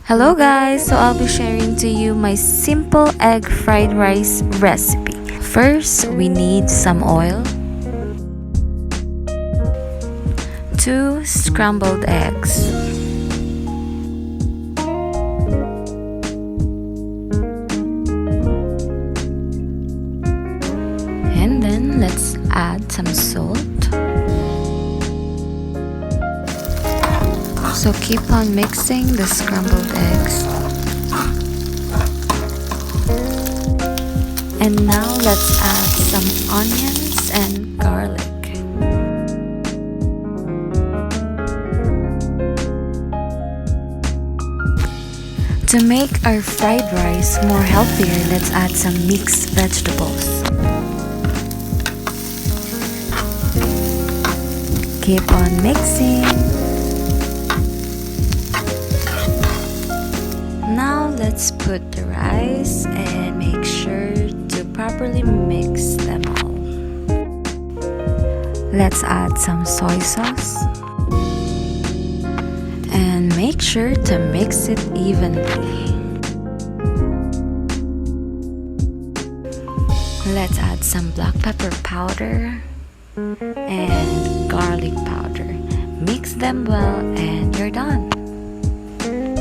Hello guys, so I'll be sharing to you my simple egg fried rice recipe. First, we need some oil, 2 scrambled eggs, and then let's add some salt. So keep on mixing the scrambled eggs. And now let's add some onions and garlic. To make our fried rice more healthier, let's add some mixed vegetables. Keep on mixing. Now let's put the rice and make sure to properly mix them all. Let's add some soy sauce and make sure to mix it evenly. Let's add some black pepper powder and garlic powder. Mix them well and you're done.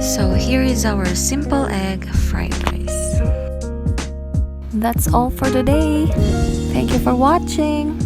So here is our simple egg fried rice. That's all for today. Thank you for watching.